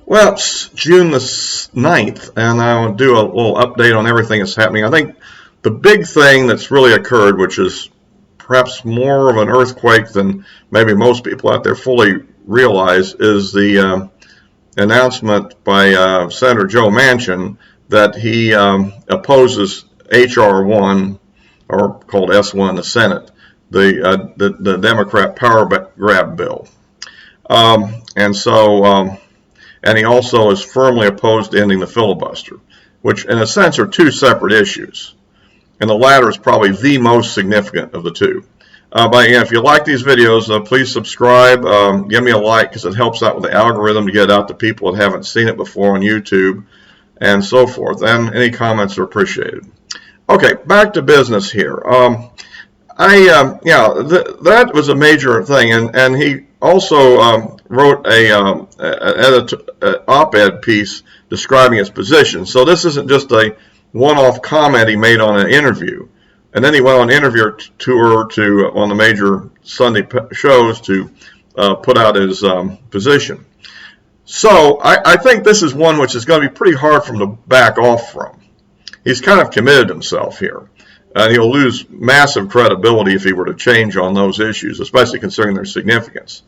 Well, it's June the 9th, and I'll do a little update on everything that's happening. I think the big thing that's really occurred, which is perhaps more of an earthquake than maybe most people out there fully realize, is the announcement by Senator Joe Manchin that he opposes HR1, or called S1 in the Senate, the Democrat power grab bill. And he also is firmly opposed to ending the filibuster, which in a sense are two separate issues. And the latter is probably the most significant of the two. But again, if you like these videos, please subscribe, give me a like, because it helps out with the algorithm to get it out to people that haven't seen it before on YouTube, and so forth. And any comments are appreciated. Okay, back to business here. That was a major thing, and he also wrote an op-ed piece describing his position. So this isn't just a one-off comment he made on an interview. And then he went on an interview tour to on the major Sunday shows to put out his position. So I think this is one which is going to be pretty hard for him to back off from. He's kind of committed himself here. And he'll lose massive credibility if he were to change on those issues, especially considering their significance.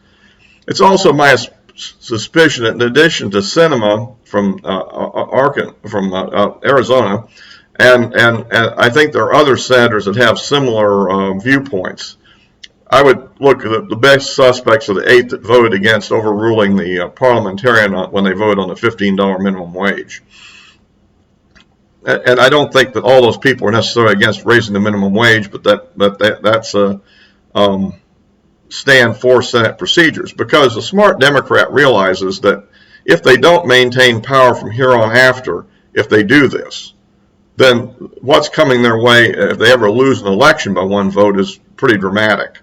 It's also my suspicion that in addition to Sinema from Arizona, and I think there are other senators that have similar viewpoints, I would look at the best suspects of the 8 that voted against overruling the parliamentarian when they voted on the $15 minimum wage. And I don't think that all those people are necessarily against raising the minimum wage, but that's a stand for Senate procedures, because the smart Democrat realizes that if they don't maintain power from here on after, if they do this, then what's coming their way if they ever lose an election by one vote is pretty dramatic.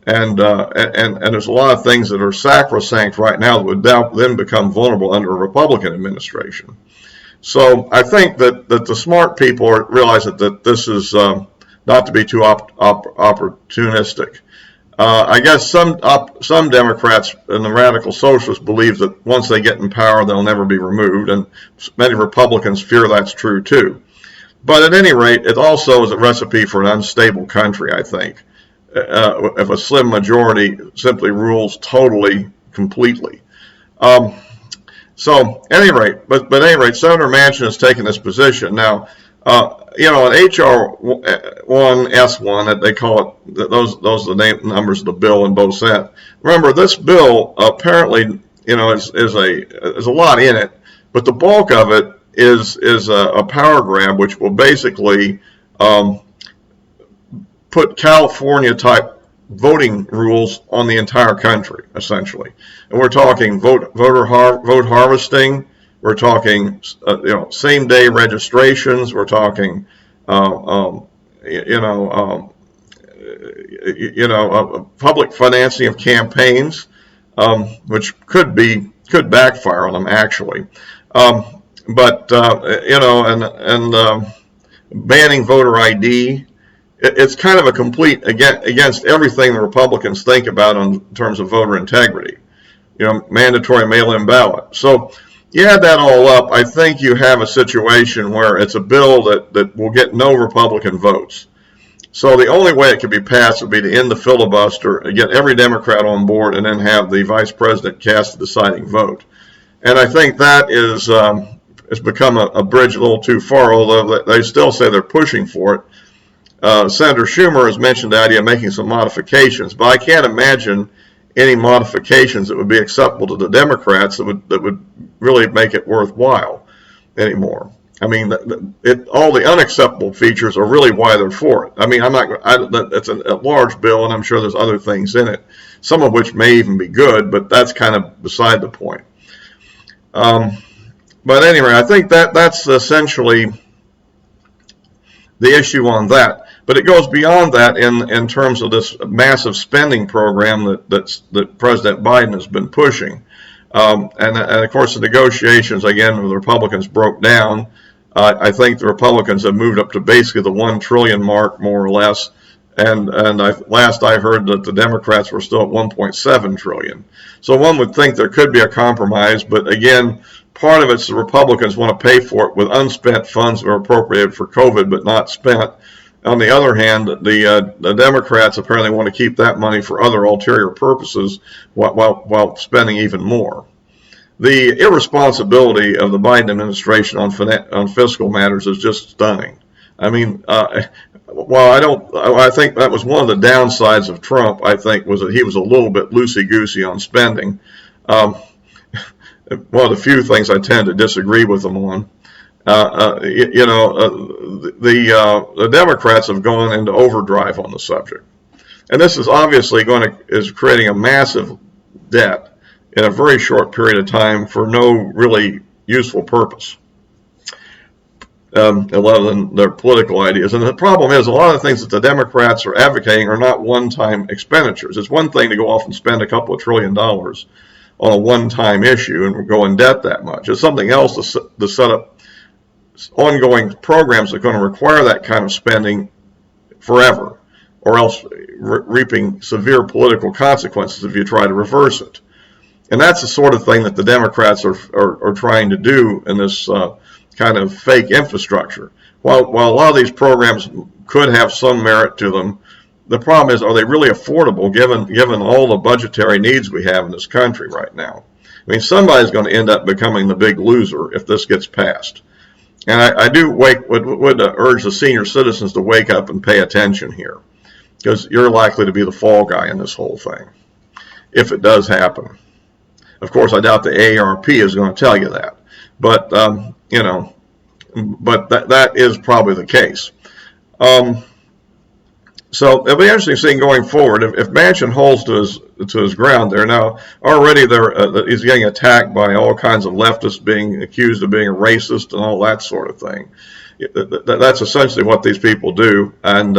And there's a lot of things that are sacrosanct right now that would then become vulnerable under a Republican administration. So I think that the smart people realize that this is not to be too opportunistic. I guess some Democrats and the radical socialists believe that once they get in power, they'll never be removed, and many Republicans fear that's true too. But at any rate, it also is a recipe for an unstable country, I think, if a slim majority simply rules totally, completely. So, at any rate, but at any rate, Senator Manchin has taken this position. Now, an HR1, S1, that they call it, those are the numbers of the bill in both Senate. Remember, this bill apparently, is a lot in it, but the bulk of it is a power grab, which will basically put California-type voting rules on the entire country, essentially. And we're talking vote harvesting. We're talking, same-day registrations. We're talking, public financing of campaigns, which could backfire on them actually. Banning voter ID. It's kind of a complete against everything the Republicans think about in terms of voter integrity. Mandatory mail-in ballot. So you add that all up, I think you have a situation where it's a bill that will get no Republican votes. So the only way it could be passed would be to end the filibuster, get every Democrat on board, and then have the vice president cast the deciding vote. And I think that has become a bridge a little too far, although they still say they're pushing for it. Senator Schumer has mentioned the idea of making some modifications, but I can't imagine any modifications that would be acceptable to the Democrats that would really make it worthwhile anymore. I mean, all the unacceptable features are really why they're for it. I mean, it's a large bill, and I'm sure there's other things in it, some of which may even be good, but that's kind of beside the point. But anyway, I think that's essentially the issue on that. But it goes beyond that in terms of this massive spending program that President Biden has been pushing. And of course, the negotiations, again, with the Republicans broke down. I think the Republicans have moved up to basically the $1 trillion mark, more or less, last I heard that the Democrats were still at 1.7 trillion. So one would think there could be a compromise, but again, part of it's the Republicans want to pay for it with unspent funds that are appropriated for COVID but not spent. On the other hand, the Democrats apparently want to keep that money for other ulterior purposes while spending even more. The irresponsibility of the Biden administration on fiscal matters is just stunning. I mean, I think that was one of the downsides of Trump, I think, was that he was a little bit loosey-goosey on spending. One of the few things I tend to disagree with him on. The Democrats have gone into overdrive on the subject. And this is obviously is creating a massive debt in a very short period of time for no really useful purpose. A lot of their political ideas. And the problem is a lot of the things that the Democrats are advocating are not one-time expenditures. It's one thing to go off and spend a couple of $1 trillion on a one-time issue and go in debt that much. It's something else to set up ongoing programs that are going to require that kind of spending forever, or else reaping severe political consequences if you try to reverse it. And that's the sort of thing that the Democrats are trying to do in this kind of fake infrastructure. While a lot of these programs could have some merit to them, the problem is, are they really affordable given all the budgetary needs we have in this country right now? I mean, somebody's going to end up becoming the big loser if this gets passed. And I would urge the senior citizens to wake up and pay attention here, because you're likely to be the fall guy in this whole thing if it does happen. Of course, I doubt the AARP is going to tell you that, but but that is probably the case. So it'll be interesting seeing going forward if Manchin holds to his ground there. Now already he's getting attacked by all kinds of leftists, being accused of being a racist and all that sort of thing. That's essentially what these people do, and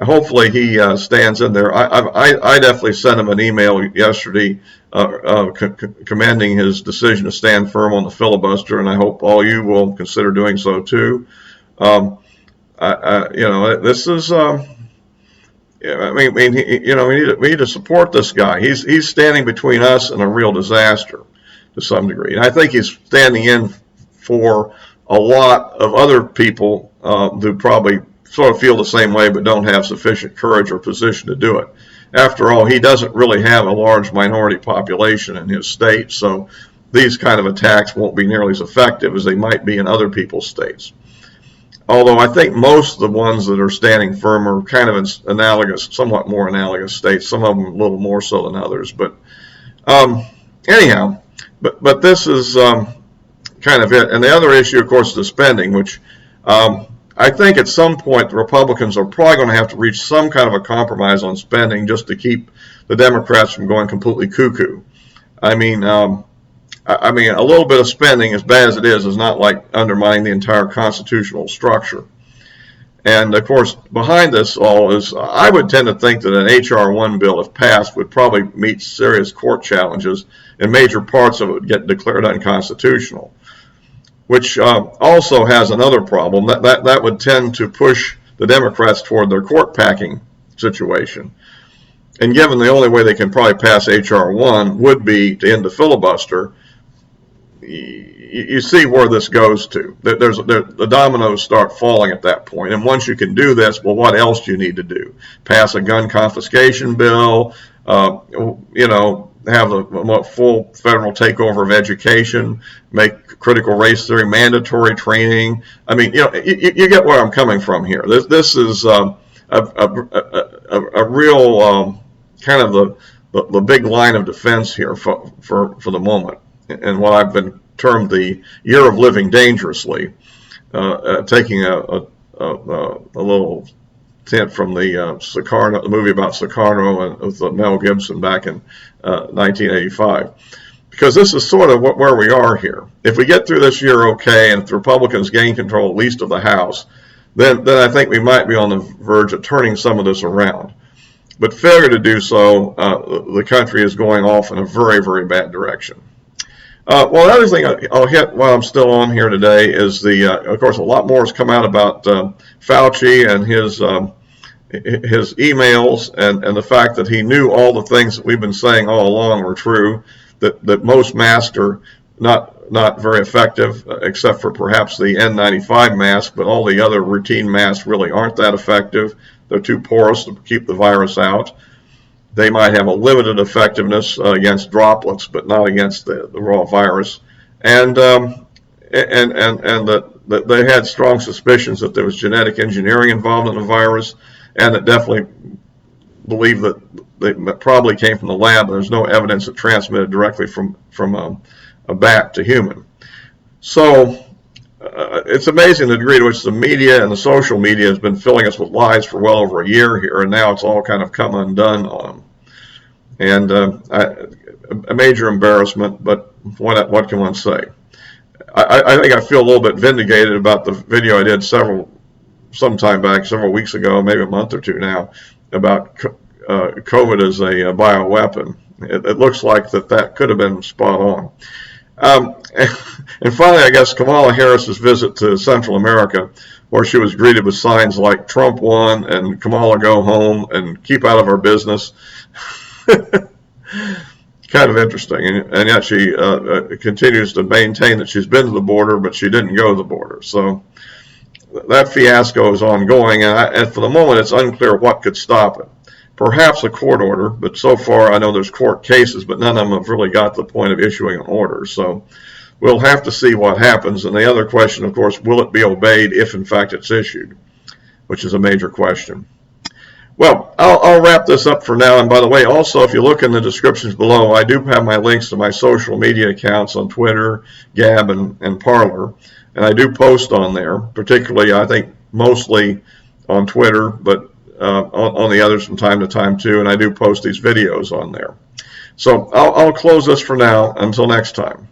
hopefully he stands in there. I definitely sent him an email yesterday commending his decision to stand firm on the filibuster, and I hope all you will consider doing so too. This is. We need to support this guy. He's standing between us and a real disaster to some degree. And I think he's standing in for a lot of other people who probably sort of feel the same way but don't have sufficient courage or position to do it. After all, he doesn't really have a large minority population in his state, so these kind of attacks won't be nearly as effective as they might be in other people's states. Although I think most of the ones that are standing firm are kind of somewhat more analogous states, some of them a little more so than others. But anyhow, but this is kind of it. And the other issue, of course, is the spending, which I think at some point the Republicans are probably going to have to reach some kind of a compromise on spending just to keep the Democrats from going completely cuckoo. I mean, a little bit of spending, as bad as it is not like undermining the entire constitutional structure. And, of course, behind this all is, I would tend to think that an HR1 bill, if passed, would probably meet serious court challenges, and major parts of it would get declared unconstitutional, which also has another problem. That would tend to push the Democrats toward their court packing situation. And given the only way they can probably pass HR1 would be to end the filibuster, you see where this goes to. The dominoes start falling at that point. And once you can do this, well, what else do you need to do? Pass a gun confiscation bill, have a full federal takeover of education, make critical race theory mandatory training. I mean, you get where I'm coming from here. This is a real kind of the big line of defense here for the moment. And what I've been termed the year of living dangerously, taking a little hint from the movie about Sukarno with Mel Gibson back in 1985. Because this is sort of where we are here. If we get through this year okay, and if the Republicans gain control at least of the House, then I think we might be on the verge of turning some of this around. But failure to do so, the country is going off in a very, very bad direction. Well, the other thing I'll hit while I'm still on here today is of course, a lot more has come out about Fauci and his his emails and the fact that he knew all the things that we've been saying all along were true, that most masks are not very effective, except for perhaps the N95 mask, but all the other routine masks really aren't that effective. They're too porous to keep the virus out. They might have a limited effectiveness against droplets, but not against the raw virus. And that they had strong suspicions that there was genetic engineering involved in the virus, and that definitely believe that they probably came from the lab. There's no evidence it transmitted directly from a bat to human. So it's amazing the degree to which the media and the social media has been filling us with lies for well over a year here, and now it's all kind of come undone on them. And a major embarrassment, but what can one say? I think I feel a little bit vindicated about the video I did some time back, several weeks ago, maybe a month or two now, about COVID as a bioweapon. It looks like that could have been spot on. And finally, I guess Kamala Harris's visit to Central America, where she was greeted with signs like Trump won and Kamala go home and keep out of our business. Kind of interesting, and yet she continues to maintain that she's been to the border, but she didn't go to the border. So that fiasco is ongoing, and for the moment it's unclear what could stop it. Perhaps a court order, but so far I know there's court cases, but none of them have really got to the point of issuing an order. So we'll have to see what happens. And the other question, of course, will it be obeyed if in fact it's issued, which is a major question. Well, I'll wrap this up for now. And by the way, also, if you look in the descriptions below, I do have my links to my social media accounts on Twitter, Gab, and Parler. And I do post on there, particularly, I think, mostly on Twitter, but on the others from time to time, too. And I do post these videos on there. So I'll close this for now. Until next time.